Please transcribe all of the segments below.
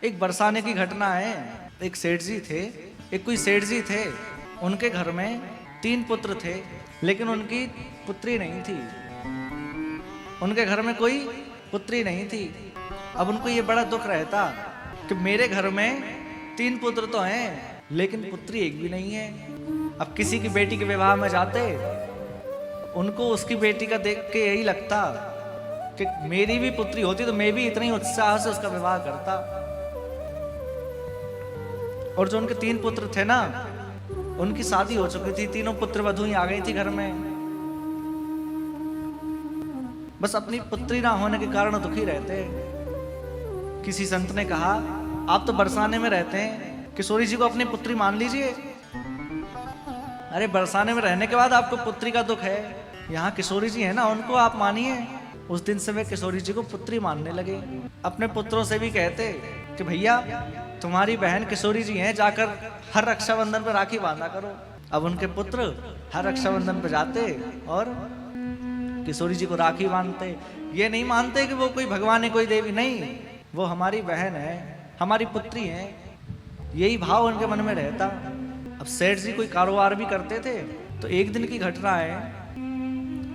एक बरसाने की घटना है। एक सेठ जी थे, एक कोई सेठ जी थे, उनके घर में 3 पुत्र थे, लेकिन उनकी पुत्री नहीं थी। उनके घर में कोई पुत्री नहीं थी। अब उनको ये बड़ा दुख रहता कि मेरे घर में 3 पुत्र तो हैं, लेकिन पुत्री एक भी नहीं है। अब किसी की बेटी के विवाह में जाते, उनको उसकी बेटी का देख के यही लगता कि मेरी भी पुत्री होती तो मैं भी इतनी उत्साह से उसका विवाह करता। और जो उनके 3 पुत्र थे ना, उनकी शादी हो चुकी थी, तीनों पुत्र वधू ही आ गई थी घर में। बस अपनी पुत्री ना होने के कारण दुखी रहते। किसी संत ने कहा, आप तो बरसाने में रहते हैं, किशोरी जी को अपनी पुत्री मान लीजिए। अरे बरसाने में रहने के बाद आपको पुत्री का दुख है, यहाँ किशोरी जी है ना, उनको आप मानिए। उस दिन से वे किशोरी जी को पुत्री मानने लगे। अपने पुत्रों से भी कहते कि भैया तुम्हारी बहन किशोरी जी हैं, जाकर हर रक्षाबंधन पर राखी बांधा करो। अब उनके पुत्र हर रक्षाबंधन पर जाते और किशोरी जी को राखी बांधते। ये नहीं मानते कि वो कोई भगवान है, कोई देवी नहीं, वो हमारी बहन है, हमारी पुत्री है, यही भाव उनके मन में रहता। अब सेठ जी कोई कारोबार भी करते थे, तो एक दिन की घटना है,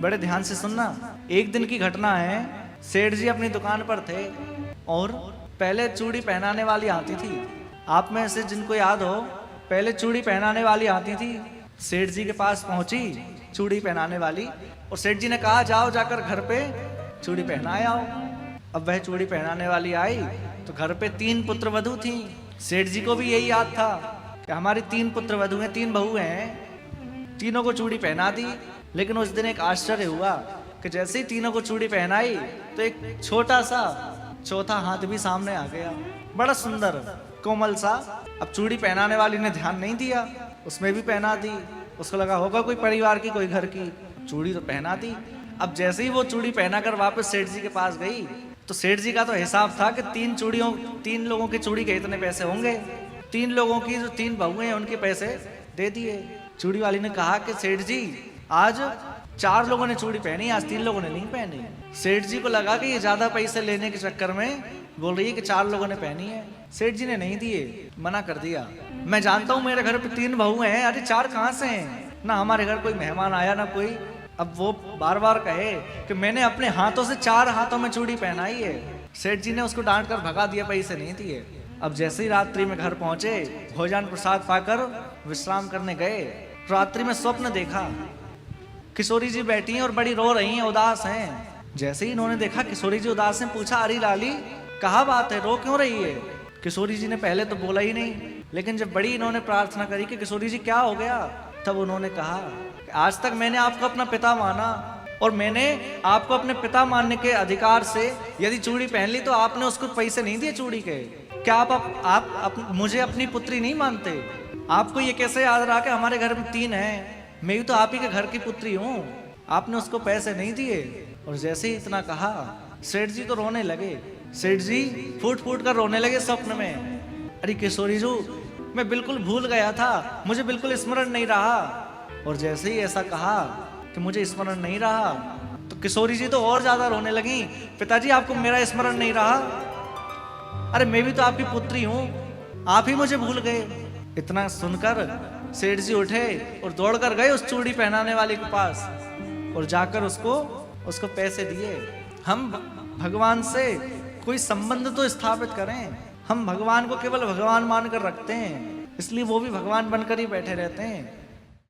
बड़े ध्यान से सुनना। एक दिन की घटना है, सेठ जी अपनी दुकान पर थे और पहले चूड़ी पहनाने वाली आती थी। आप में से जिनको याद हो, पहले चूड़ी पहनाने वाली आती थी। सेठ जी के पास पहुंची चूड़ी पहनाने वाली, और सेठ जी ने कहा जाओ जाकर घर पे चूड़ी पहनाए आओ। अब वह चूड़ी पहनाने वाली आई तो घर पे 3 पुत्र वधू थी। सेठ जी को भी यही याद था कि हमारी 3 पुत्र वधू हैं, 3 बहू हैं, तीनों को चूड़ी पहना दी। लेकिन उस दिन एक आश्चर्य हुआ कि जैसे ही तीनों को चूड़ी पहनाई तो एक छोटा सा चौथा हाथ भी सामने आ गया, बड़ा सुंदर कोमल सा। अब चूड़ी पहनाने वाली ने ध्यान नहीं दिया, उसमें भी पहना दी। उसको लगा होगा कोई परिवार की, कोई घर की, चूड़ी तो पहना दी। अब जैसे ही वो चूड़ी पहनाकर वापस सेठ जी के पास गई, तो सेठ जी का तो हिसाब था कि 3 लोगों की चूड़ी के इतने पैसे होंगे, 3 लोगों की जो 3 बहुएं हैं उनके पैसे दे दिए। चूड़ी वाली ने कहा कि सेठ जी आज 4 लोगों ने चूड़ी पहनी, आज 3 लोगों ने नहीं पहनी। सेठ जी को लगा कि ये ज्यादा पैसे लेने के चक्कर में बोल रही है कि 4 लोगों ने पहनी है। सेठ जी ने नहीं दिए, मना कर दिया। मैं जानता हूं मेरे घर पे 3 बहू हैं, अरे 4 कहां से हैं, ना हमारे घर कोई मेहमान आया ना कोई। अब वो बार बार कहे कि मैंने अपने हाथों से 4 हाथों में चूड़ी पहनाई है। सेठ जी ने उसको डांट कर भगा दिया, पैसे नहीं दिए। अब जैसे ही रात्रि में घर पहुंचे, भोजन प्रसाद पाकर विश्राम करने गए, रात्रि में स्वप्न देखा, किशोरी जी बैठी हैं और बड़ी रो रही हैं, उदास हैं। जैसे ही इन्होंने देखा किशोरी जी उदास हैं, पूछा अरे लाली कहा बात है, रो क्यों रही है। किशोरी जी ने पहले तो बोला ही नहीं, लेकिन जब बड़ी इन्होंने प्रार्थना करी कि किशोरी जी क्या हो गया, तब उन्होंने कहा आज तक मैंने आपको अपना पिता माना, और मैंने आपको अपने पिता मानने के अधिकार से यदि चूड़ी पहन ली तो आपने उसको पैसे नहीं दिए चूड़ी के। क्या आप मुझे अपनी पुत्री नहीं मानते? आपको ये कैसे याद रहा कि हमारे घर में 3 हैं, मैं भी तो आप ही के घर की पुत्री हूँ, आपने उसको पैसे नहीं दिए। और जैसे ही इतना कहा, सेठ जी तो रोने लगे। सेठ जी फूट फूट कर रोने लगे स्वप्न में। अरे किशोरी जी मैं बिल्कुल भूल गया था, मुझे बिल्कुल स्मरण नहीं रहा। और जैसे ही ऐसा कहा कि मुझे स्मरण नहीं रहा, तो किशोरी जी तो और ज्यादा रोने लगी। पिताजी आपको मेरा स्मरण नहीं रहा? अरे मैं भी तो आपकी पुत्री हूँ, आप ही मुझे भूल गए। इतना सुनकर सेठ जी उठे और दौड़कर गए उस चूड़ी पहनाने वाले के पास और जाकर उसको पैसे दिए। हम भगवान से कोई संबंध तो स्थापित करें, हम भगवान को केवल भगवान मानकर रखते हैं, इसलिए वो भी भगवान बनकर ही बैठे रहते हैं।